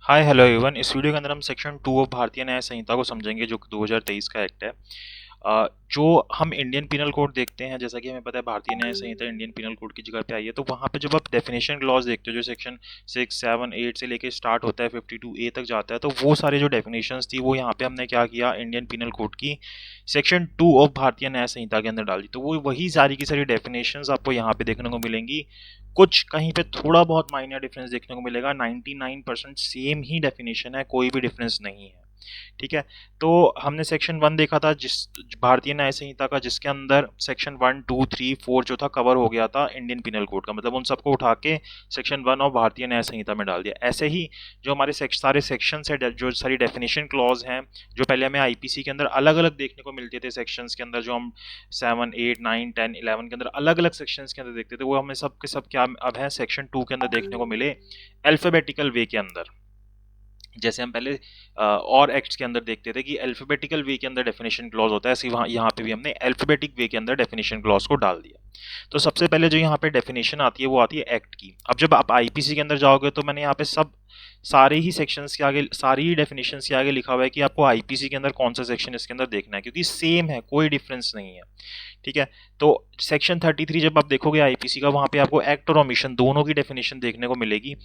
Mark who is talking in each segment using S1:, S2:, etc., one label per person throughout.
S1: Hi hello everyone. इस video के अंदर हम सेक्शन 2 ऑफ भारतीय न्याय संहिता को समझेंगे जो कि 2023 का एक्ट है। जो हम इंडियन पिनल कोड देखते हैं, जैसा कि हमें पता है भारतीय न्याय संहिता इंडियन पिनल कोड की जगह पे आई है, तो वहाँ पे जब आप डेफिनेशन क्लॉज देखते हो जो सेक्शन 6, 7, 8 से लेके स्टार्ट होता है 52A तक जाता है, तो वो सारे जो डेफिनेशंस थी वो यहाँ पे हमने क्या किया, इंडियन पिनल कोड की सेक्शन 2 ऑफ भारतीय न्याय संहिता के अंदर डाल दी। तो वो वही सारी की सारी डेफिनेशंस आपको यहाँ पे देखने को मिलेंगी। कुछ कहीं पे थोड़ा बहुत माइनर डिफरेंस देखने को मिलेगा, 99% सेम ही डेफिनेशन है, कोई भी डिफरेंस नहीं है। ठीक है। तो हमने सेक्शन 1 देखा था जिस भारतीय न्याय संहिता का, जिसके अंदर सेक्शन 1, 2, 3, 4 जो था कवर हो गया था इंडियन पिनल कोड का, मतलब उन सबको उठा के सेक्शन 1 और भारतीय न्याय संहिता में डाल दिया। ऐसे ही जो हमारे सारे सेक्शन है, जो सारी डेफिनेशन क्लॉज हैं, जो पहले हमें आईपीसी के अंदर अलग अलग देखने को मिलते थे सेक्शंस के अंदर, जो हम 7, 8, 9, 10, 11 के अंदर अलग अलग सेक्शंस के अंदर देखते थे, वो हमें सब के सब क्या अब है सेक्शन 2 के अंदर देखने को मिले अल्फाबेटिकल वे के अंदर। जैसे हम पहले और एक्ट्स के अंदर देखते थे कि अल्फाबेटिकल वे के अंदर डेफिनेशन क्लॉज होता है, ऐसे वहाँ यहाँ पे भी हमने अल्फाबेटिक वे के अंदर डेफिनेशन क्लॉज को डाल दिया। तो सबसे पहले जो यहाँ पे डेफिनेशन आती है वो आती है एक्ट की। अब जब आप आईपीसी के अंदर जाओगे तो मैंने यहाँ पे सारे ही सेक्शंस के आगे, सारी ही डेफिनेशंस के आगे लिखा हुआ है कि आपको आईपीसी के अंदर कौन सा सेक्शन इसके अंदर देखना है, क्योंकि सेम है, कोई डिफरेंस नहीं है। ठीक है। तो सेक्शन 33 जब आप देखोगे आईपीसी का, वहां पे आपको एक्ट और ओमिशन दोनों की डेफिनेशन देखने को मिलेगी।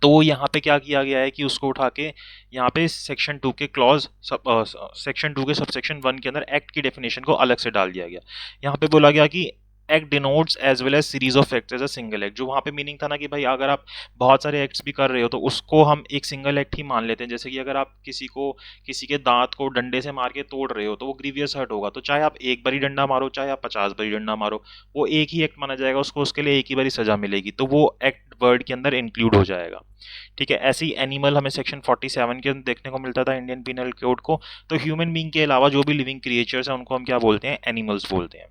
S1: तो यहाँ पे क्या किया गया है कि उसको उठा के यहाँ पे सेक्शन 2 के क्लॉज सेक्शन 2 के सबसेक्शन 1 के अंदर एक्ट की डेफिनेशन को अलग से डाल दिया गया। यहाँ पे बोला गया कि act denotes as well as series of act as a single act. जो वहाँ पे मीनिंग था ना कि भाई अगर आप बहुत सारे एक्ट्स भी कर रहे हो तो उसको हम एक सिंगल एक्ट ही मान लेते हैं। जैसे कि अगर आप किसी के दांत को डंडे से मार के तोड़ रहे हो तो वो ग्रीवियस हर्ट होगा, तो चाहे आप एक बारी डंडा मारो चाहे आप 50 बारी डंडा मारो, वो एक ही एक्ट माना जाएगा, उसको उसके लिए एक ही बारी सजा मिलेगी, तो वो एक्ट वर्ड के अंदर इंक्लूड हो जाएगा। ठीक है। ऐसे ही एनिमल हमें सेक्शन 47 के अंदर देखने को मिलता था इंडियन पिनल कोड को। तो ह्यूमन बीइंग के अलावा जो भी लिविंग क्रिएचर्स हैं उनको हम क्या बोलते हैं, एनिमल्स बोलते हैं।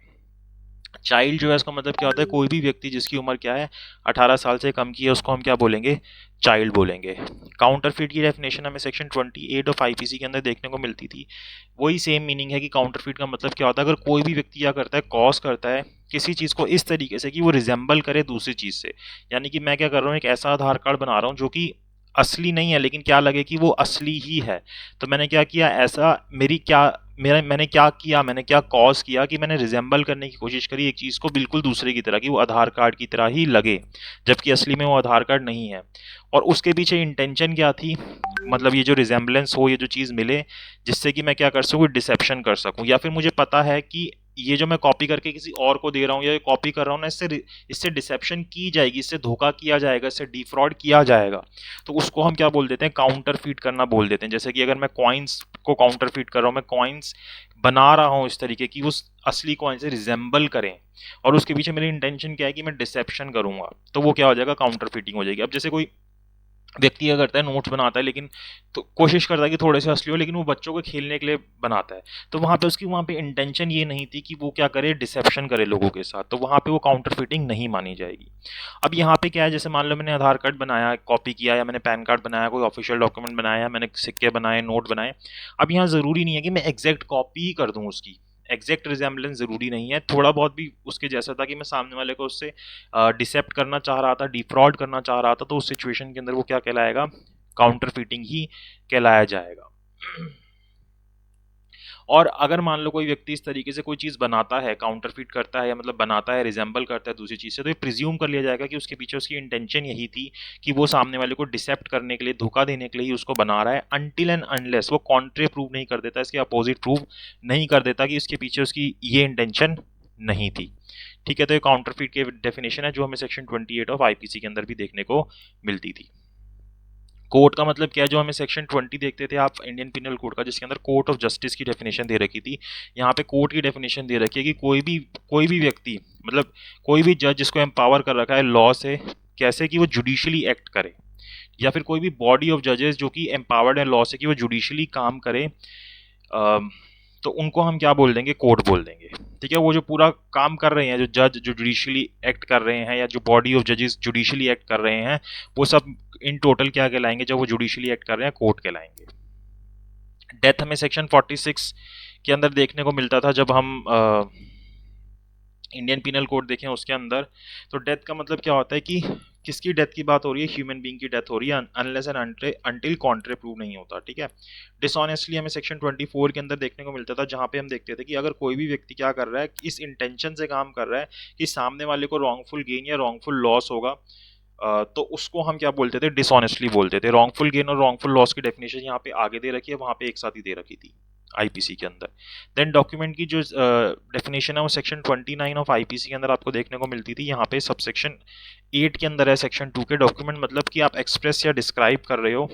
S1: चाइल्ड जो है इसका मतलब क्या होता है, कोई भी व्यक्ति जिसकी उम्र क्या है 18 साल से कम की है उसको हम क्या बोलेंगे, चाइल्ड बोलेंगे। काउंटरफीट की डेफिनेशन हमें सेक्शन 28 ऑफ आईपीसी के अंदर देखने को मिलती थी। वही सेम मीनिंग है कि काउंटरफीट का मतलब क्या होता है, अगर कोई भी व्यक्ति क्या करता है, कॉज करता है किसी चीज़ को इस तरीके से कि वो रिजेंबल करे दूसरी चीज़ से। यानी कि मैं क्या कर रहा हूँ, एक ऐसा आधार कार्ड बना रहा हूँ जो कि असली नहीं है लेकिन क्या लगे कि वो असली ही है। तो मैंने क्या किया, ऐसा मैंने क्या कॉज किया कि मैंने रिजेंबल करने की कोशिश करी एक चीज़ को बिल्कुल दूसरे की तरह, कि वो आधार कार्ड की तरह ही लगे, जबकि असली में वो आधार कार्ड नहीं है। और उसके पीछे इंटेंशन क्या थी, मतलब ये जो रिजेंबलेंस हो, ये जो चीज़ मिले जिससे कि मैं क्या कर सकूँ, डिसेप्शन कर सकूँ, या फिर मुझे पता है कि ये जो मैं कॉपी करके किसी और को दे रहा हूँ या ये कॉपी कर रहा हूँ ना, इससे डिसेप्शन की जाएगी, इससे धोखा किया जाएगा, इससे डिफ्रॉड किया जाएगा, तो उसको हम क्या बोल देते हैं, काउंटर फीट करना बोल देते हैं। जैसे कि अगर मैं कॉइन्स को काउंटर फीट कर रहा हूँ, मैं कॉइन्स बना रहा हूँ इस तरीके की उस असली कॉइन से रिजेंबल करें, और उसके पीछे मेरी इंटेंशन क्या है कि मैं डिसेप्शन करूंगा, तो वो क्या हो जाएगा, काउंटर फीटिंग हो जाएगी। अब जैसे कोई व्यक्ति क्या करता है, नोट्स बनाता है लेकिन तो कोशिश करता है कि थोड़े से असली हो, लेकिन वो बच्चों को खेलने के लिए बनाता है, तो वहाँ पे इंटेंशन ये नहीं थी कि वो क्या करे, डिसेप्शन करे लोगों के साथ, तो वहाँ पे वो काउंटर फिटिंग नहीं मानी जाएगी। अब यहाँ पे क्या है, जैसे मान लो मैंने आधार कार्ड बनाया, कॉपी किया, या मैंने पैन कार्ड बनाया, कोई ऑफिशियल डॉक्यूमेंट बनाया, मैंने सिक्के बनाए, नोट बनाए। अब यहाँ ज़रूरी नहीं है कि मैं एग्जैक्ट कॉपी ही कर दूँ उसकी, एग्जैक्ट रिजेंबलेंस ज़रूरी नहीं है, थोड़ा बहुत भी उसके जैसा था कि मैं सामने वाले को उससे डिसेप्ट करना चाह रहा था, डिफ्रॉड करना चाह रहा था, तो उस सिचुएशन के अंदर वो क्या कहलाएगा, काउंटर फीटिंग ही कहलाया जाएगा। और अगर मान लो कोई व्यक्ति इस तरीके से कोई चीज़ बनाता है, काउंटर फीट करता है, या मतलब बनाता है, रिजेंबल करता है दूसरी चीज़ से, तो ये प्रिज्यूम कर लिया जाएगा कि उसके पीछे उसकी इंटेंशन यही थी कि वो सामने वाले को डिसेप्ट करने के लिए, धोखा देने के लिए ही उसको बना रहा है, अनटिल एंड अनलेस वो कॉन्ट्रे प्रूव नहीं कर देता, इसके अपोजिट प्रूव नहीं कर देता कि इसके पीछे उसकी ये इंटेंशन नहीं थी। ठीक है। तो ये काउंटर फीट की डेफिनेशन है जो हमें सेक्शन 28 ऑफ आईपीसी के अंदर भी देखने को मिलती थी। कोर्ट का मतलब क्या है, जो हमें सेक्शन 20 देखते थे आप इंडियन पिनल कोड का, जिसके अंदर कोर्ट ऑफ जस्टिस की डेफिनेशन दे रखी थी, यहाँ पे कोर्ट की डेफिनेशन दे रखी है कि कोई भी व्यक्ति, मतलब कोई भी जज जिसको एम्पावर कर रखा है लॉ से, कैसे कि वो जुडिशली एक्ट करे, या फिर कोई भी बॉडी ऑफ जजेस जो कि एम्पावर्ड है लॉ से कि वो जुडिशली काम करे, तो उनको हम क्या बोल देंगे, कोर्ट बोल देंगे। ठीक है। वो जो पूरा काम कर रहे हैं, जो जज जो जुडिशली एक्ट कर रहे हैं, या जो बॉडी ऑफ जजेस जुडिशली एक्ट कर रहे हैं, वो सब इन टोटल क्या कहलाएंगे, जब वो जुडिशली एक्ट कर रहे हैं, कोर्ट कहलाएंगे। डेथ हमें सेक्शन 46 के अंदर देखने को मिलता था जब हम इंडियन पिनल कोड देखें उसके अंदर। तो डेथ का मतलब क्या होता है कि किसकी डेथ की बात हो रही है? ह्यूमन बीइंग की डेथ हो रही है, अनलेस एंड अंटिल कॉन्ट्रे प्रूव नहीं होता, ठीक है। डिसऑनेस्टली हमें सेक्शन 24 के अंदर देखने को मिलता था, जहां पे हम देखते थे कि अगर कोई भी व्यक्ति क्या कर रहा है, इस इंटेंशन से काम कर रहा है कि सामने वाले को रॉन्गफुल गेन या रॉन्गफुल लॉस होगा, तो उसको हम क्या बोलते थे? डिसऑनेस्टली बोलते थे। रॉन्गफुल गेन और रॉन्गफुल लॉस की डेफिनेशन यहाँ पे आगे दे रखी है, वहां पे एक साथ ही दे रखी थी आईपीसी के अंदर। देन डॉक्यूमेंट की जो डेफिनेशन है वो सेक्शन 29 ऑफ आईपीसी के अंदर आपको देखने को मिलती थी। यहाँ पे सबसेक्शन 8 के अंदर है सेक्शन 2 के। डॉक्यूमेंट मतलब कि आप एक्सप्रेस या डिस्क्राइब कर रहे हो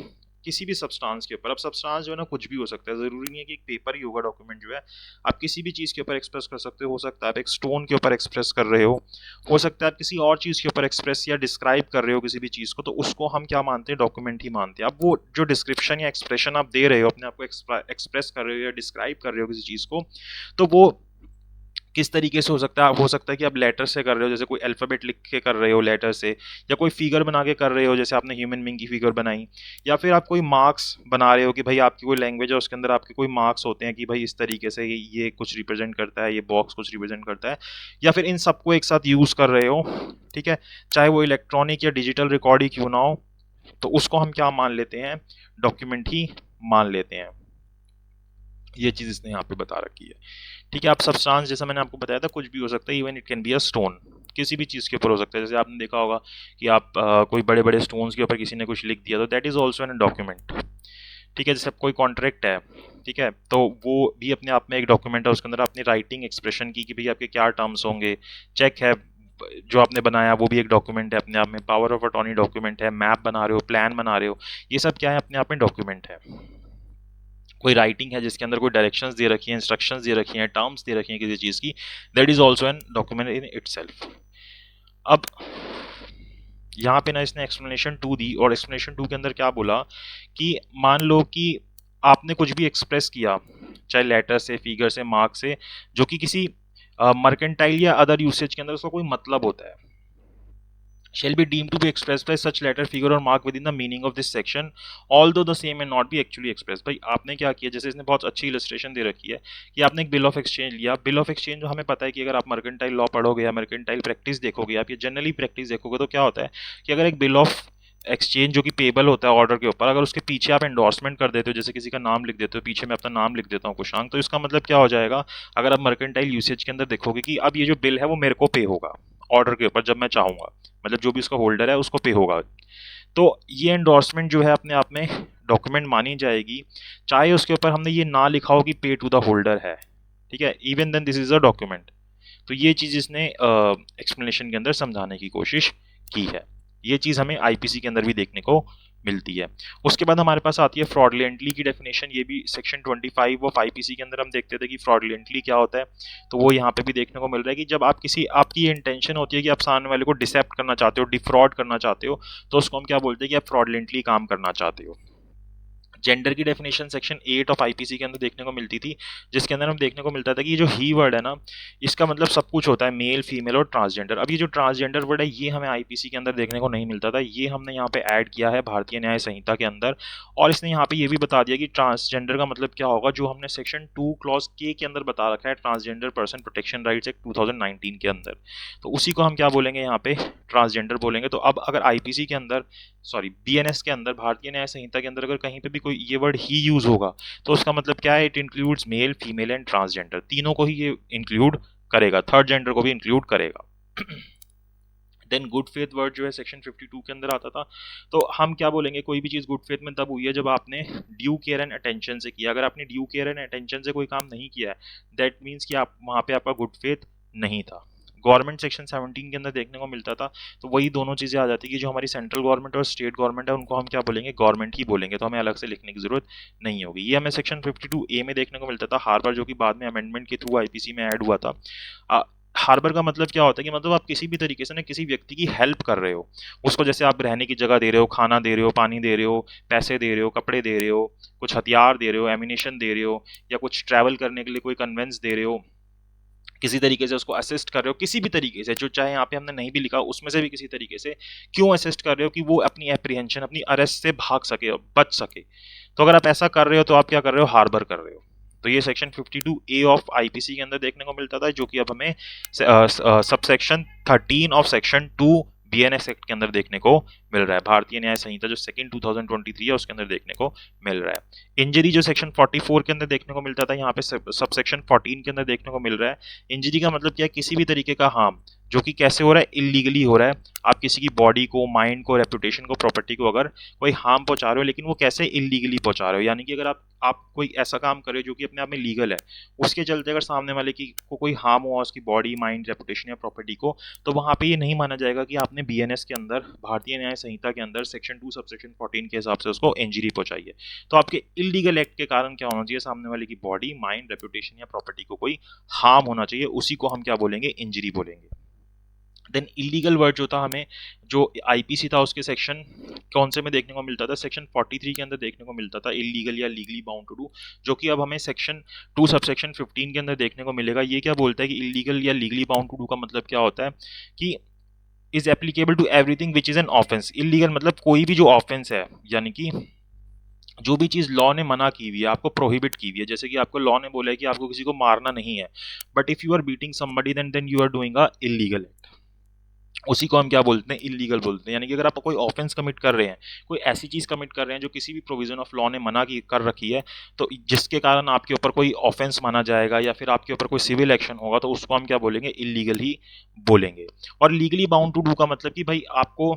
S1: किसी भी सब्सटेंस के ऊपर। अब सब्सटेंस जो है ना कुछ भी हो सकता है, जरूरी नहीं है कि एक पेपर ही होगा डॉक्यूमेंट जो है, आप किसी भी चीज के ऊपर एक्सप्रेस कर सकते हो सकता है आप एक स्टोन के ऊपर एक्सप्रेस कर रहे हो सकता है आप किसी और चीज के ऊपर एक्सप्रेस या डिस्क्राइब कर रहे हो किसी भी चीज को, तो उसको हम क्या मानते हैं? डॉक्यूमेंट ही मानते हैं। अब वो जो डिस्क्रिप्शन या एक्सप्रेशन आप दे रहे हो, अपने आप को एक्सप्रेस कर रहे हो या डिस्क्राइब कर रहे हो किसी चीज को, तो वो किस तरीके से हो सकता है कि आप लेटर से कर रहे हो, जैसे कोई अल्फाबेट लिख के कर रहे हो लेटर से, या कोई फिगर बना के कर रहे हो जैसे आपने ह्यूमन बीइंग की फिगर बनाई, या फिर आप कोई मार्क्स बना रहे हो कि भाई आपकी कोई लैंग्वेज है उसके अंदर आपके कोई मार्क्स होते हैं कि भाई इस तरीके से ये कुछ रिप्रेजेंट करता है, ये बॉक्स कुछ रिप्रेजेंट करता है, या फिर इन सबको एक साथ यूज कर रहे हो, ठीक है, चाहे वो इलेक्ट्रॉनिक या डिजिटल रिकॉर्ड ही क्यों ना हो, तो उसको हम क्या मान लेते हैं? डॉक्यूमेंट ही मान लेते हैं। ये चीज इसने यहाँ पे बता रखी है, ठीक है। आप सब्सटेंस जैसा मैंने आपको बताया था कुछ भी हो सकता है, even it can be a stone, किसी भी चीज़ के ऊपर हो सकता है। जैसे आपने देखा होगा कि आप कोई बड़े बड़े स्टोन्स के ऊपर किसी ने कुछ लिख दिया, तो that is also an document, ठीक है। जैसे कोई कॉन्ट्रैक्ट है, ठीक है, तो वो भी अपने आप में एक डॉक्यूमेंट है। उसके अंदर अपनी राइटिंग एक्सप्रेशन की कि भाई आपके क्या टर्म्स होंगे, चेक है जो आपने बनाया वो भी एक डॉक्यूमेंट है अपने आप में, पावर ऑफ अटॉर्नी डॉक्यूमेंट है, मैप बना रहे हो, प्लान बना रहे हो, ये सब क्या है? अपने आप में डॉक्यूमेंट है। कोई राइटिंग है जिसके अंदर कोई डायरेक्शंस दे रखी हैं, इंस्ट्रक्शंस दे रखी हैं, टर्म्स दे रखी हैं किसी चीज़ की, that is also an document in itself. अब यहाँ पे ना इसने एक्सप्लेनेशन 2 दी, और एक्सप्लेनेशन 2 के अंदर क्या बोला कि मान लो कि आपने कुछ भी एक्सप्रेस किया, चाहे लेटर से, फिगर से, मार्क से, जो कि किसी मर्केंटाइल या अदर यूसेज के अंदर उसका कोई मतलब होता है, shall be deemed to be expressed by such letter, figure or mark within the meaning of this section, although the same may not be actually expressed। भाई आपने क्या किया, जैसे इसने बहुत अच्छी इलस्ट्रेशन दे रखी है कि आपने एक बिल ऑफ एक्सचेंज लिया। बिल ऑफ एक्सचेंज जो हमें पता है कि अगर आप मर्केंटाइल लॉ पढ़ोगे या मर्केंटाइल प्रैक्टिस देखोगे, आप ये जनरली प्रैक्टिस देखोगे, तो क्या होता है कि अगर एक बिल ऑफ एक्सचेंज जो कि पेबल होता है ऑर्डर के ऊपर, अगर उसके पीछे आप एंडोर्समेंट कर देते हो, जैसे किसी का नाम लिख देते हो, पीछे मैं अपना नाम लिख देता हूँ कुशांक, तो इसका मतलब क्या हो जाएगा? अगर आप मर्केंटाइल यूसेज के अंदर देखोगे कि अब ये जो बिल है वो मेरे को पे होगा ऑर्डर के ऊपर जब मैं चाहूंगा, मतलब जो भी उसका होल्डर है उसको पे होगा, तो ये एंडोर्समेंट जो है अपने आप में डॉक्यूमेंट मानी जाएगी, चाहे उसके ऊपर हमने ये ना लिखा हो कि पे टू द होल्डर है, ठीक है, even then this is a document. तो ये चीज इसने एक्सप्लेनेशन के अंदर समझाने की कोशिश की है। ये चीज हमें आईपीसी के अंदर भी देखने को मिलती है। उसके बाद हमारे पास आती है फ्रॉडलेंटली की डेफिनेशन। ये भी सेक्शन 25 ऑफ आईपीसी के अंदर हम देखते थे कि फ्रॉडलेंटली क्या होता है, तो वो यहाँ पे भी देखने को मिल रहा है कि जब आप आपकी इंटेंशन होती है कि आप सामने वाले को डिसेप्ट करना चाहते हो, डिफ्रॉड करना चाहते हो, तो उसको हम क्या बोलते हैं कि आप फ्रॉडलेंटली काम करना चाहते हो। जेंडर की डेफिनेशन सेक्शन 8 ऑफ आईपीसी के अंदर देखने को मिलती थी, जिसके अंदर हम देखने को मिलता था कि ये जो ही वर्ड है ना, इसका मतलब सब कुछ होता है, मेल, फीमेल और ट्रांसजेंडर। अब ये जो ट्रांसजेंडर वर्ड है ये हमें आईपीसी के अंदर देखने को नहीं मिलता था, ये हमने यहाँ पे ऐड किया है भारतीय न्याय संहिता के अंदर, और इसने यहाँ पे ये भी बता दिया कि ट्रांसजेंडर का मतलब क्या होगा, जो हमने सेक्शन 2 क्लॉज के अंदर बता रखा है, transgender person protection rights act 2019 के अंदर, तो उसी को हम क्या बोलेंगे यहाँ पे? ट्रांसजेंडर बोलेंगे। तो अब अगर आईपीसी के अंदर, सॉरी बीएनएस के अंदर, भारतीय न्याय संहिता के अंदर अगर कहीं पे भी कोई ये वर्ड ही यूज होगा, तो उसका मतलब क्या है? It includes male, female and transgender, तीनों को ही ये इंक्लूड करेगा, थर्ड जेंडर को भी इंक्लूड करेगा। देन गुड फेथ वर्ड जो है सेक्शन 52 के अंदर आता था, तो हम क्या बोलेंगे? कोई भी चीज़ गुड फेथ में तब हुई है जब आपने ड्यू केयर एंड अटेंशन से किया। अगर आपने ड्यू केयर एंड अटेंशन से कोई काम नहीं किया है, दैट मीन्स कि आप वहाँ पे आपका गुड फेथ नहीं था। गवर्नमेंट सेक्शन 17 के अंदर देखने को मिलता था, तो वही दोनों चीज़ें आ जाती कि जो हमारी सेंट्रल गवर्नमेंट और स्टेट गवर्नमेंट है उनको हम क्या बोलेंगे? गवर्नमेंट ही बोलेंगे, तो हमें अलग से लिखने की जरूरत नहीं होगी। ये हमें सेक्शन 52A में देखने को मिलता था, हार्बर, जो कि बाद में अमेंडमेंट के थ्रू आईपीसी में ऐड हुआ था। हार्बर का मतलब क्या होता है कि मतलब आप किसी भी तरीके से ना किसी व्यक्ति की हेल्प कर रहे हो, उसको जैसे आप रहने की जगह दे रहे हो, खाना दे रहे हो, पानी दे रहे हो, पैसे दे रहे हो, कपड़े दे रहे हो, कुछ हथियार दे रहे हो, एमिनेशन दे रहे हो, या कुछ ट्रैवल करने के लिए कोई कन्वेंस दे रहे हो, किसी तरीके से उसको असिस्ट कर रहे हो, किसी भी तरीके से, जो चाहे यहाँ पे हमने नहीं भी लिखा उसमें से भी किसी तरीके से क्यों असिस्ट कर रहे हो कि वो अपनी एप्रीहेंशन, अपनी अरेस्ट से भाग सके, बच सके। तो अगर आप ऐसा कर रहे हो तो आप क्या कर रहे हो? हार्बर कर रहे हो। तो ये सेक्शन 52A ऑफ आईपीसी के अंदर देखने को मिलता था, जो कि अब हमें subsection 13 of section 2 BNS act के अंदर देखने को मिल रहा है। भारतीय न्याय संहिता जो सेकंड 2023 है उसके अंदर देखने को मिल रहा है। इंजरी जो सेक्शन 44 के अंदर देखने को मिलता था, यहाँ पे सबसेक्शन 14 के अंदर देखने को मिल रहा है। इंजरी का मतलब क्या है? किसी भी तरीके का हार्म जो कि कैसे हो रहा है? इलीगली हो रहा है। आप किसी की बॉडी को, माइंड को, रेपुटेशन को, प्रॉपर्टी को अगर कोई हार्म पहुंचा रहे हो, लेकिन वो कैसे इलीगली पहुंचा रहे हो, यानी कि अगर आप कोई ऐसा काम कर रहे हो जो कि अपने आप में लीगल है, उसके चलते अगर सामने वाले की को कोई हार्म हुआ उसकी बॉडी, माइंड, रेपुटेशन या प्रॉपर्टी को, तो वहां पे ये नहीं माना जाएगा कि आपने BNS के अंदर, भारतीय न्याय संहिता के अंदर सेक्शन 2 सबसेक्शन 14 के हिसाब से उसको इंजरी पहुंचाई है। तो आपके इलीगल एक्ट के कारण क्या होना चाहिए? सामने वाले की बॉडी, माइंड, रेपुटेशन या प्रॉपर्टी को कोई हार्म होना चाहिए, उसी को हम क्या बोलेंगे? इंजरी बोलेंगे। देन इलीगल वर्ड जो था, हमें जो IPC था उसके सेक्शन कौन से में देखने को मिलता था? सेक्शन 43 के अंदर देखने को मिलता था, इलीगल या लीगली बाउंड टू डू, जो कि अब हमें सेक्शन 2 सबसेक्शन 15 के अंदर देखने को मिलेगा। ये क्या बोलता है कि इलीगल या लीगली बाउंड टू डू का मतलब क्या होता है? कि is applicable to everything which is an offence. Illegal मतलब कोई भी जो ऑफेंस है, यानी कि जो भी चीज़ लॉ ने मना की हुई है, आपको प्रोहिबिट की हुई है, जैसे कि आपको लॉ ने बोला है कि आपको किसी को मारना नहीं है, but if you are beating somebody then you are doing a illegal act, उसी को हम क्या बोलते हैं? इलीगल बोलते हैं। यानी कि अगर आप कोई ऑफेंस कमिट कर रहे हैं, कोई ऐसी चीज कमिट कर रहे हैं जो किसी भी प्रोविजन ऑफ लॉ ने मना की कर रखी है, तो जिसके कारण आपके ऊपर कोई ऑफेंस माना जाएगा या फिर आपके ऊपर कोई सिविल एक्शन होगा, तो उसको हम क्या बोलेंगे? इलीगल ही बोलेंगे। और लीगली बाउंड टू डू का मतलब कि भाई आपको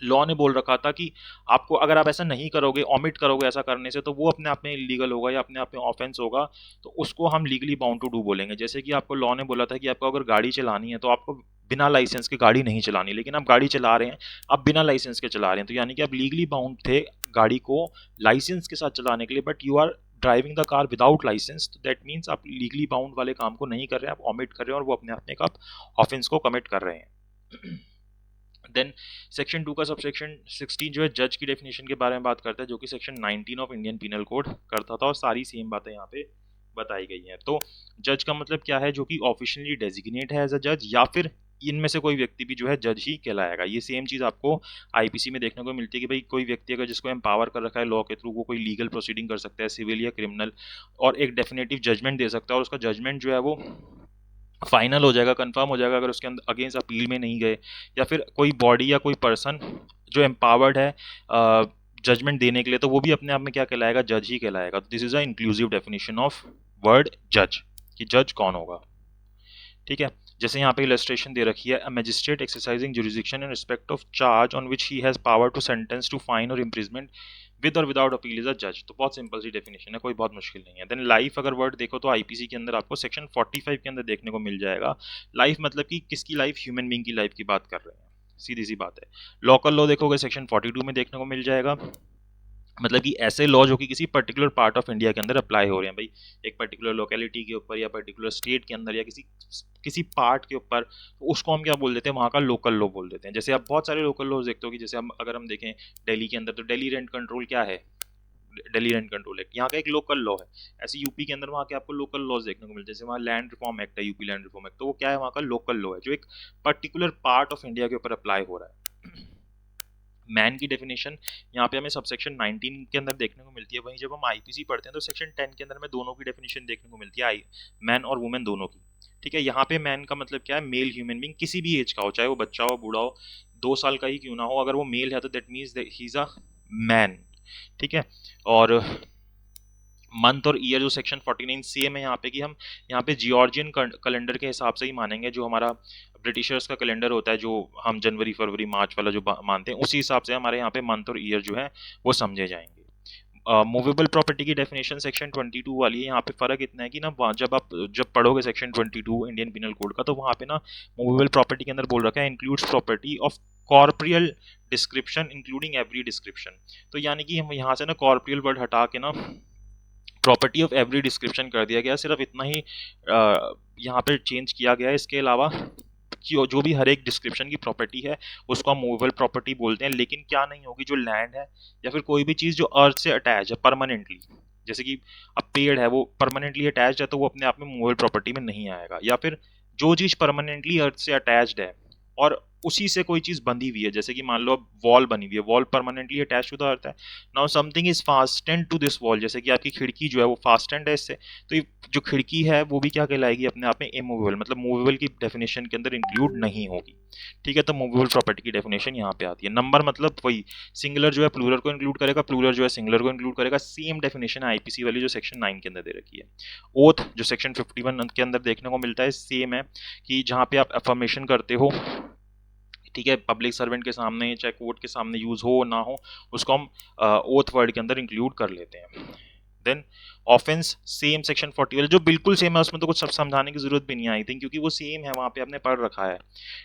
S1: लॉ ने बोल रखा था कि आपको, अगर आप ऐसा नहीं करोगे, ऑमिट करोगे ऐसा करने से, तो वो अपने आप में इलीगल होगा या अपने आप में ऑफेंस होगा, तो उसको हम लीगली बाउंड टू डू बोलेंगे। जैसे कि आपको लॉ ने बोला था कि आपको अगर गाड़ी चलानी है तो आपको बिना लाइसेंस के गाड़ी नहीं चलानी, लेकिन आप गाड़ी चला रहे हैं, आप बिना लाइसेंस के चला रहे हैं, तो यानी कि आप लीगली बाउंड थे गाड़ी को लाइसेंस के साथ चलाने के लिए, but you are driving the car without licence, तो दैट मीन्स आप लीगली बाउंड वाले काम को नहीं कर रहे हैं, आप ऑमिट कर रहे हैं और वो अपने आप में एक आप ऑफेंस को कमिट कर रहे हैं। देन सेक्शन 2 का सबसेक्शन 16 जो है जज की डेफिनेशन के बारे में बात करता है, जो कि section 19 of Indian penal code करता था, और सारी सेम बातें यहाँ पे बताई गई हैं। तो जज का मतलब क्या है? जो कि ऑफिशियली डेजिग्नेट है एज अ जज, या फिर इनमें से कोई व्यक्ति भी जो है जज ही कहलाएगा। ये सेम चीज़ आपको IPC में देखने को मिलती है कि भाई कोई व्यक्ति अगर जिसको एम्पावर कर रखा है लॉ के थ्रू, वो कोई लीगल प्रोसीडिंग कर सकता है, सिविल या क्रिमिनल, और एक डेफिनेटिव जजमेंट दे सकता है, और उसका जजमेंट जो है वो फाइनल हो जाएगा, कंफर्म हो जाएगा, अगर उसके अंदर अगेंस्ट अपील में नहीं गए, या फिर कोई बॉडी या कोई पर्सन जो एम्पावर्ड है जजमेंट देने के लिए, तो वो भी अपने आप में क्या कहलाएगा? जज ही कहलाएगा। This is a inclusive definition of word जज, कि जज कौन होगा। ठीक है, जैसे यहाँ पे इलस्ट्रेशन दे रखी है, a magistrate exercising jurisdiction in respect of charge on which he has power to sentence to fine or imprisonment with or without appeal is a जज। तो बहुत सिंपल सी डेफिनेशन है, कोई बहुत मुश्किल नहीं है। देन लाइफ अगर वर्ड देखो तो IPC के अंदर आपको सेक्शन 45 के अंदर देखने को मिल जाएगा। लाइफ मतलब कि किसकी लाइफ? ह्यूमन बींग की लाइफ की बात कर रहे हैं, सीधी सी बात है। लोकल लॉ देखोगे सेक्शन 42 में देखने को मिल जाएगा, मतलब कि ऐसे लॉ जो कि किसी पर्टिकुलर पार्ट ऑफ इंडिया के अंदर अप्लाई हो रहे हैं, भाई एक पर्टिकुलर लोकेलिटी के ऊपर या पर्टिकुलर स्टेट के अंदर या किसी पार्ट के ऊपर, तो उसको हम क्या बोल देते हैं? वहाँ का लोकल लॉ बोल देते हैं। जैसे आप बहुत सारे लोकल लॉज देखते हो कि जैसे हम अगर हम देखें दिल्ली के अंदर, तो दिल्ली रेंट कंट्रोल क्या है? दिल्ली रेंट कंट्रोल एक्ट यहाँ का एक लोकल लॉ है। ऐसे यूपी के अंदर वहाँ के आपको लोकल लॉज देखने को मिलते हैं, जैसे वहाँ लैंड रिफॉर्म एक्ट है, यूपी लैंड रिफॉर्म एक्ट, तो वो क्या है? वहाँ का लोकल लॉ है जो एक पर्टिकुलर पार्ट ऑफ इंडिया के ऊपर अप्लाई हो रहा है। मैन की डेफिनेशन यहाँ पे हमें सबसेक्शन 19 के अंदर देखने को मिलती है। वहीं जब हम IPC पढ़ते हैं तो सेक्शन 10 के अंदर में दोनों की डेफिनेशन देखने को मिलती है, मैन और वुमेन दोनों की। ठीक है, यहाँ पे मैन का मतलब क्या है? मेल ह्यूमन बींग, किसी भी एज का हो, चाहे वो बच्चा हो, बूढ़ा हो, 2 साल का ही क्यों ना हो, अगर वो मेल है तो that means he is a man. ठीक है, और मंथ और ईयर जो सेक्शन 49 सेम है यहाँ पे, कि हम यहाँ पे जियोर्जियन कैलेंडर के हिसाब से ही मानेंगे, जो हमारा ब्रिटिशर्स का कैलेंडर होता है, जो हम जनवरी फरवरी मार्च वाला जो मानते हैं, उसी हिसाब से हमारे यहाँ पे मंथ और ईयर जो है वो समझे जाएंगे। मूवेबल प्रॉपर्टी की डेफिनेशन सेक्शन 22 वाली है। यहाँ पे फर्क इतना है कि ना, जब पढ़ोगे सेक्शन 22 इंडियन पिनल कोड का, तो वहाँ पे ना मूवेबल प्रॉपर्टी के अंदर बोल रखा है includes property of corporeal description including every description. तो यानी कि हम यहाँ से ना कॉर्पोरियल वर्ड हटा के ना प्रॉपर्टी ऑफ एवरी डिस्क्रिप्शन कर दिया गया। सिर्फ इतना ही यहाँ पे चेंज किया गया है। इसके अलावा जो भी हर एक डिस्क्रिप्शन की प्रॉपर्टी है उसको हम मूवेबल प्रॉपर्टी बोलते हैं, लेकिन क्या नहीं होगी? जो लैंड है या फिर कोई भी चीज़ जो अर्थ से अटैच है परमानेंटली, जैसे कि अब पेड़ है वो परमानेंटली अटैच है, तो वो अपने आप में मूवेबल प्रॉपर्टी में नहीं आएगा। या फिर जो चीज़ परमानेंटली अर्थ से अटैच्ड है और उसी से कोई चीज बंधी हुई है, जैसे कि मान लो अब वॉल बनी हुई है, wall permanently attach to the earth है। Now something is fastened to this wall, जैसे कि आपकी खिड़की जो है वो फास्टेंड है इससे, तो ये जो खिड़की है वो भी क्या कहलाएगी अपने आप में इमूवेबल, मतलब मूवेबल की डेफिनेशन के अंदर इंक्लूड नहीं होगी। ठीक है, तो मूवेबल प्रॉपर्टी की डेफिनेशन यहाँ पे आती है। नंबर मतलब वही, सिंगुलर जो है प्लूरल को इंक्लूड करेगा, प्लूरल जो है सिंगुलर को इंक्लूड करेगा। सेम डेफिनेशन है आईपीसी वाली जो सेक्शन 9 के अंदर दे रखी है। ओथ जो सेक्शन 51 के अंदर देखने को मिलता है सेम है, कि जहाँ पे आप अफर्मेशन करते हो, ठीक है, पब्लिक सर्वेंट के सामने चाहे कोर्ट के सामने यूज हो ना हो, उसको हम ओथ वर्ड के अंदर इंक्लूड कर लेते हैं। देन ऑफेंस सेम सेक्शन 40 वाले जो बिल्कुल सेम है, उसमें तो कुछ सब समझाने की जरूरत भी नहीं आई थिंक, क्योंकि वो सेम है, वहां पे आपने पढ़ रखा है।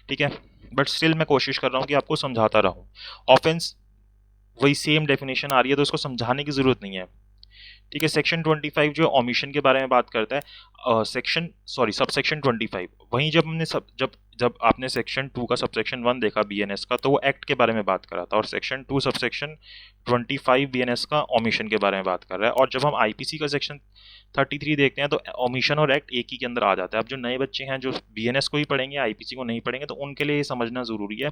S1: ठीक है, बट स्टिल मैं कोशिश कर रहा हूँ कि आपको समझाता रहूँ। ऑफेंस वही सेम डेफिनेशन आ रही है, तो उसको समझाने की जरूरत नहीं है। ठीक है, सेक्शन 25 जो ओमिशन के बारे में बात करता है, सब सेक्शन 25। वहीं जब हमने सब जब आपने सेक्शन 2 का सबसेक्शन 1 देखा बीएनएस का, तो वो एक्ट के बारे में बात कर रहा था, और सेक्शन 2 सबसेक्शन 25 बीएनएस का ओमिशन के बारे में बात कर रहा है। और जब हम आईपीसी का सेक्शन 33 देखते हैं तो ओमिशन और एक्ट एक ही के अंदर आ जाता है। अब जो नए बच्चे हैं जो बीएनएस को ही पढ़ेंगे, आईपीसी को नहीं पढ़ेंगे, तो उनके लिए ये समझना जरूरी है,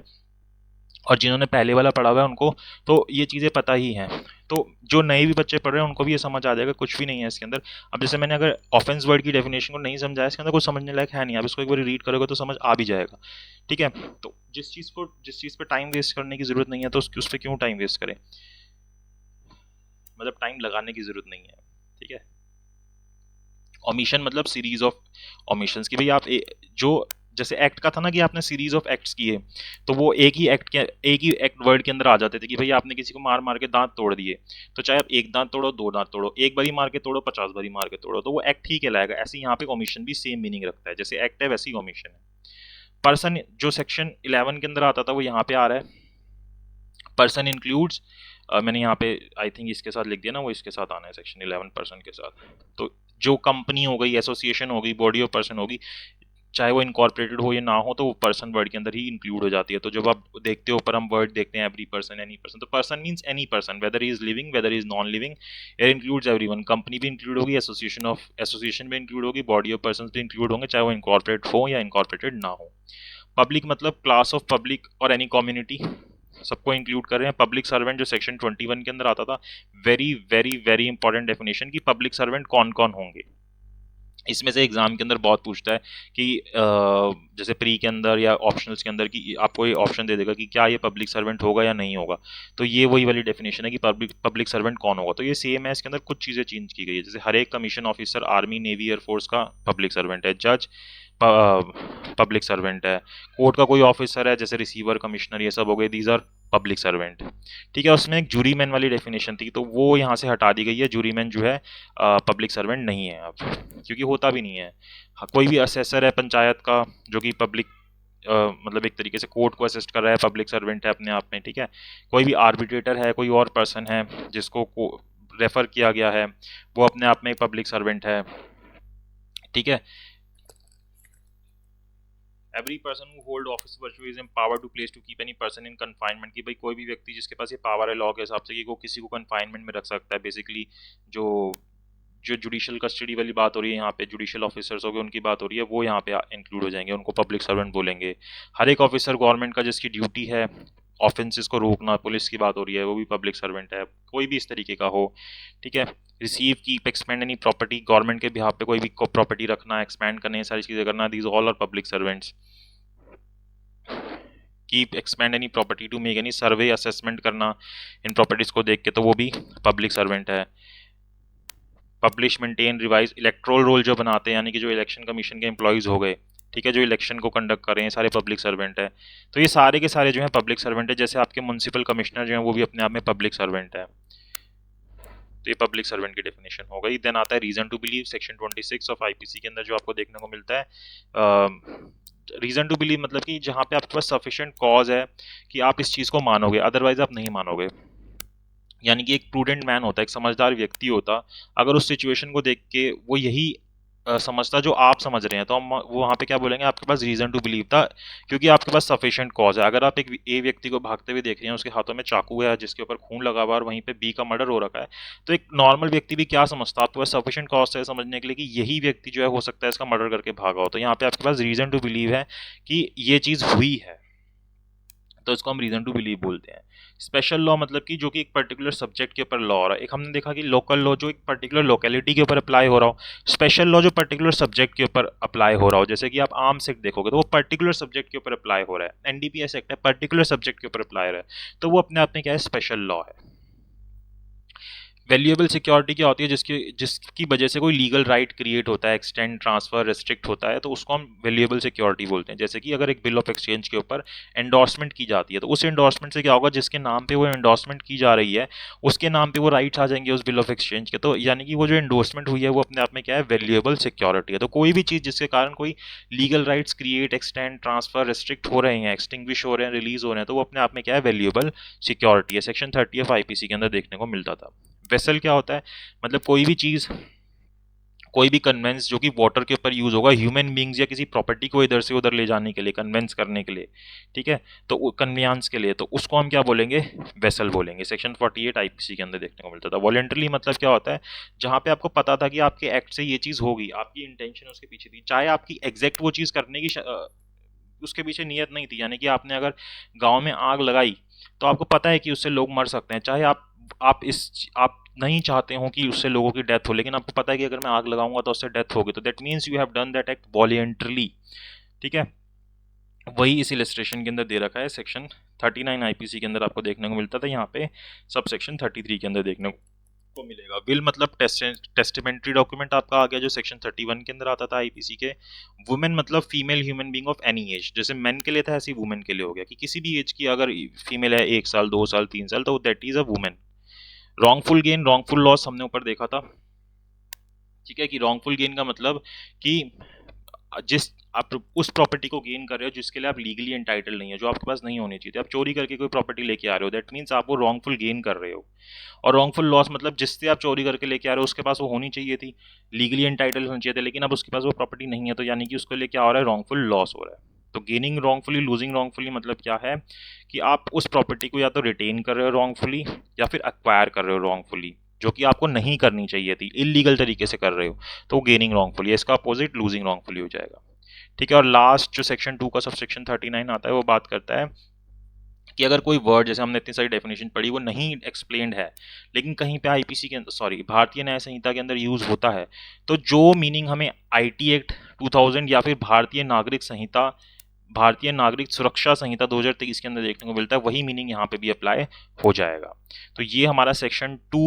S1: और जिन्होंने पहले वाला पढ़ा हुआ है उनको तो ये चीज़ें पता ही हैं। तो जो नए भी बच्चे पढ़ रहे हैं उनको भी ये समझ आ जाएगा, कुछ भी नहीं है इसके अंदर। अब जैसे मैंने अगर ऑफेंस वर्ड की डेफिनेशन को नहीं समझाया, इसके अंदर कुछ समझने लायक है नहीं, आप इसको एक बार रीड करोगे तो समझ आ भी जाएगा। ठीक है, तो जिस चीज़ पे टाइम वेस्ट करने की जरूरत नहीं है, तो उस पर क्यों टाइम वेस्ट करें, मतलब टाइम लगाने की जरूरत नहीं है। ठीक है, ओमिशन मतलब सीरीज ऑफ ओमिशंस, की भाई आप जो जैसे एक्ट का था ना कि आपने सीरीज ऑफ एक्ट्स किए, तो वो एक ही एक्ट वर्ड के अंदर आ जाते थे, कि भाई आपने किसी को मार मार के दांत तोड़ दिए, तो चाहे आप एक दांत तोड़ो, दो दांत तोड़ो, एक बारी मार के तोड़ो, 50 बारी मार के तोड़ो, तो वो एक्ट ही कहलाएगा। ऐसे यहाँ पे ओमिशन भी सेम मीनिंग रखता है, जैसे एक्ट है वैसे ही ओमिशन है। पर्सन जो सेक्शन 11 के अंदर आता था वो यहाँ पे आ रहा है। पर्सन इंक्लूड्स, मैंने यहाँ पे आई थिंक इसके साथ लिख दिया ना, वो इसके साथ आना है सेक्शन 11 पर्सन के साथ। तो जो कंपनी हो गई, एसोसिएशन होगी, बॉडी ऑफ पर्सन होगी, चाहे वो इनकॉर्पोरेटेड हो या ना हो, तो वो पर्सन वर्ड के अंदर ही इंक्लूड हो जाती है। तो जब आप देखते हो ऊपर हम वर्ड देखते हैं एवरी पर्सन, एनी पर्सन, तो person means any person, whether is living whether is non living, it includes everyone. Company भी इंक्लूड होगी, एसोसिएशन भी इंक्लूड होगी, बॉडी ऑफ पर्सन भी इंक्लूड होंगे, चाहे वो इनकॉर्पोरेट हो या इनकॉर्पोरेटेड ना हो। पब्लिक मतलब क्लास ऑफ पब्लिक और एनी कम्युनिटी, सबको इंक्लूड कर रहे हैं। पब्लिक सर्वेंट जो सेक्शन 21 के अंदर आता था, very very very important definition कि पब्लिक सर्वेंट कौन कौन होंगे। इसमें से एग्जाम के अंदर बहुत पूछता है कि जैसे प्री के अंदर या ऑप्शनल्स के अंदर कि आपको ये ऑप्शन दे देगा कि क्या ये पब्लिक सर्वेंट होगा या नहीं होगा, तो ये वही वाली डेफिनेशन है कि पब्लिक सर्वेंट कौन होगा। तो ये सेम है, इसके अंदर कुछ चीज़ें चेंज की गई है, जैसे हर एक commission officer army navy air force का पब्लिक सर्वेंट है, जज पब्लिक सर्वेंट है, कोर्ट का कोई ऑफिसर है जैसे रिसीवर कमिश्नर, ये सब हो गए, दीज आर पब्लिक सर्वेंट। ठीक है, उसमें एक जूरी मैन वाली डेफिनेशन थी, तो वो यहाँ से हटा दी गई है। जूरी मैन जो है पब्लिक सर्वेंट नहीं है अब, क्योंकि होता भी नहीं है। कोई भी असेसर है पंचायत का जो कि पब्लिक मतलब एक तरीके से कोर्ट को असिस्ट कर रहा है, पब्लिक सर्वेंट है अपने आप में। ठीक है, कोई भी आर्बिट्रेटर है, कोई और पर्सन है जिसको रेफर किया गया है, वो अपने आप में एक पब्लिक सर्वेंट है। ठीक है, every person who hold office virtually is empowered to place to keep any person in confinement, कि भाई कोई भी व्यक्ति जिसके पास ये पावर है लॉ के हिसाब से कि वो किसी को कन्फाइनमेंट में रख सकता है। बेसिकली जो जो जुडिशियल कस्टडी वाली बात हो रही है यहाँ पे, जुडिशियल ऑफिसर्स हो गए उनकी बात हो रही है, वो यहाँ पे इंक्लूड हो जाएंगे, उनको पब्लिक सर्वेंट बोलेंगे। हर एक ऑफिसर गवर्नमेंट का जिसकी ड्यूटी है ऑफेंसेस को रोकना, पुलिस की बात हो रही है, वो भी पब्लिक सर्वेंट है, कोई भी इस तरीके का हो। ठीक है, receive keep expend any property, government के बिहाफ पे कोई भी प्रॉपर्टी रखना, एक्सपेंड करने, ये सारी चीज़ें करना, these all are public servants. Keep expend any property to make any survey, assessment करना इन प्रॉपर्टीज को देख के, तो वो भी पब्लिक सर्वेंट है। Publish maintain revise electoral roll जो बनाते हैं, यानी कि जो इलेक्शन कमीशन के एम्प्लॉयज़ हो गए, ठीक है, जो इलेक्शन को कंडक्ट कर रहे हैं, सारे पब्लिक सर्वेंट है। तो ये सारे के सारे जो हैं पब्लिक सर्वेंट है। जैसे आपके म्यूनसिपल कमिश्नर जो हैं वो भी अपने आप में पब्लिक सर्वेंट है। तो ये पब्लिक सर्वेंट की डेफिनेशन हो गई। देन आता है reason to believe, section 26 of IPC के अंदर जो आपको देखने को मिलता है। रीजन टू बिलीव मतलब कि जहाँ पे आपके पास सफिशिएंट कॉज है कि आप इस चीज़ को मानोगे, अदरवाइज आप नहीं मानोगे। यानी कि एक प्रूडेंट मैन होता है, एक समझदार व्यक्ति होता, अगर उस सिचुएशन को देख के वो यही समझता जो आप समझ रहे हैं, तो हम वो वहाँ पे क्या बोलेंगे, आपके पास रीज़न टू बिलीव था, क्योंकि आपके पास सफिशिएंट कॉज है। अगर आप एक ए व्यक्ति को भागते हुए देख रहे हैं, उसके हाथों में चाकू है जिसके ऊपर खून लगा हुआ और वहीं पे बी का मर्डर हो रखा है, तो एक नॉर्मल व्यक्ति भी क्या समझता, आपके पास सफिशिएंट कॉज है समझने के लिए कि यही व्यक्ति जो है हो सकता है इसका मर्डर करके भागा हो। तो यहाँ पे आपके पास रीज़न टू बिलीव है कि ये चीज़ हुई है। तो इसको हम रीजन टू बिलीव बोलते हैं। स्पेशल लॉ मतलब कि जो कि एक पर्टिकुलर सब्जेक्ट के ऊपर लॉ हो रहा है। एक हमने देखा कि लोकल लॉ जो एक पर्टिकुलर लोकेलिटी के ऊपर अप्लाई हो रहा हो, स्पेशल लॉ जो पर्टिकुलर सब्जेक्ट के ऊपर अप्लाई हो रहा हो। जैसे कि आप आर्म्स एक्ट देखोगे तो वो पर्टिकुलर सब्जेक्ट के ऊपर अप्लाई हो रहा है, एनडीपीएस एक्ट है पर्टिकुलर सब्जेक्ट के ऊपर अप्लाई हो रहा है, तो वो अपने आप में क्या है, स्पेशल लॉ है। वैल्यूएबल सिक्योरिटी क्या होती है, जिसकी वजह से कोई लीगल राइट क्रिएट होता है, एक्सटेंड, ट्रांसफर, रिस्ट्रिक्ट होता है, तो उसको हम वैल्यूएबल सिक्योरिटी बोलते हैं। जैसे कि अगर एक बिल ऑफ एक्सचेंज के ऊपर एंडोर्समेंट की जाती है तो उस एंडोर्समेंट से क्या होगा, जिसके नाम पे वो एंडोर्समेंट की जा रही है उसके नाम पे वो राइट्स आ जाएंगे उस बिल ऑफ एक्सचेंज के। तो यानी कि वो जो एंडोर्समेंट हुई है वो अपने आप में क्या है, वैल्यूएबल सिक्योरिटी है। तो कोई भी चीज़ जिसके कारण कोई legal rights create, extend, transfer, restrict हो रहे हैं, एक्सटिंग्विश हो रहे हैं, रिलीज हो रहे हैं, तो वो अपने आप में क्या है, वैल्यूएबल सिक्योरिटी है। सेक्शन 30 ऑफ आईपीसी के अंदर देखने को मिलता था। वेसल क्या होता है, मतलब कोई भी चीज़, कोई भी कन्वेंस जो कि वाटर के ऊपर यूज होगा ह्यूमन बींग्स या किसी प्रॉपर्टी को इधर से उधर ले जाने के लिए, कन्वेंस करने के लिए, ठीक है, तो कन्वेंस के लिए, तो उसको हम क्या बोलेंगे, वेसल बोलेंगे। सेक्शन 48 आईपीसी के अंदर देखने को मिलता था। वॉलेंटरली मतलब क्या होता है, जहां पे आपको पता था कि आपके एक्ट से ये चीज़ होगी, आपकी इंटेंशन उसके पीछे थी, चाहे आपकी एग्जैक्ट वो चीज़ करने की उसके पीछे नियत नहीं थी। यानी कि आपने अगर गांव में आग लगाई तो आपको पता है कि उससे लोग मर सकते हैं, चाहे आप नहीं चाहते हो कि उससे लोगों की डेथ हो, लेकिन आपको पता है कि अगर मैं आग लगाऊंगा तो उससे डेथ होगी, तो that means you have done that act voluntarily, ठीक है। वही इस इलस्ट्रेशन के अंदर दे रखा है। सेक्शन 39 आईपीसी के अंदर आपको देखने को मिलता था, यहाँ पे सब सेक्शन 33 के अंदर देखने को मिलेगा। विल मतलब टेस्टिमेंट्री डॉक्यूमेंट आपका आ गया, जो सेक्शन 31 के अंदर आता था आईपीसी के। वुमेन मतलब female human being of any as, जैसे मेन के लिए था ऐसे ही वुमेन के लिए हो गया कि किसी भी एज की अगर फीमेल है, 1 साल, 2 साल, 3 साल, तो that is a women. Wrongful gain, wrongful loss हमने ऊपर देखा था, ठीक है, कि रॉन्गफुल गेन का मतलब कि जिस आप उस प्रॉपर्टी को गेन कर रहे हो जिसके लिए आप लीगली एंटाइटल नहीं है, जो आपके पास नहीं होनी चाहिए थी, आप चोरी करके कोई प्रॉपर्टी लेके आ रहे हो, दैट मीन्स आप वो रॉन्गफुल गेन कर रहे हो। और रॉन्गफुल लॉस मतलब जिससे आप चोरी करके लेके आ रहे हो उसके पास वो होनी चाहिए थी, लीगली एंटाइटल होनी चाहिए थी, लेकिन अब उसके पास वो प्रॉपर्टी नहीं है, तो यानी कि उसके लिए क्या हो रहा है, रॉन्गफुल लॉस हो रहा है। तो गेनिंग रॉन्गफुली, लूजिंग रॉन्गफुली मतलब क्या है, कि आप उस प्रॉपर्टी को या तो रिटेन कर रहे हो रॉन्गफुली या फिर अक्वायर कर रहे हो रॉन्गफुली, जो कि आपको नहीं करनी चाहिए थी, इलीगल तरीके से कर रहे हो, तो गेनिंग रॉन्गफुली है। इसका अपोजिट लूजिंग रॉन्गफुली हो जाएगा, ठीक है। और लास्ट जो सेक्शन 2 का सब सेक्शन 39 आता है वो बात करता है कि अगर कोई वर्ड, जैसे हमने इतनी सारी डेफिनेशन पढ़ी, वो नहीं एक्सप्लेन्ड है लेकिन कहीं पे आईपीसी के अंदर, सॉरी, भारतीय न्याय संहिता के अंदर यूज होता है, तो जो मीनिंग हमें आईटी एक्ट 2000 या फिर भारतीय नागरिक संहिता, भारतीय नागरिक सुरक्षा संहिता 2023 के अंदर देखने को मिलता है, वही मीनिंग यहाँ पे भी अप्लाई हो जाएगा। तो ये हमारा सेक्शन 2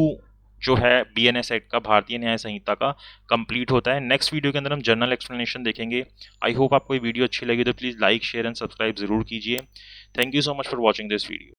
S1: जो है बीएनएस एक्ट का, भारतीय न्याय संहिता का, कंप्लीट होता है। नेक्स्ट वीडियो के अंदर हम जनरल एक्सप्लेनेशन देखेंगे। आई होप आपको ये वीडियो अच्छी लगी तो please like, share and subscribe जरूर कीजिए। Thank you so much for watching this video.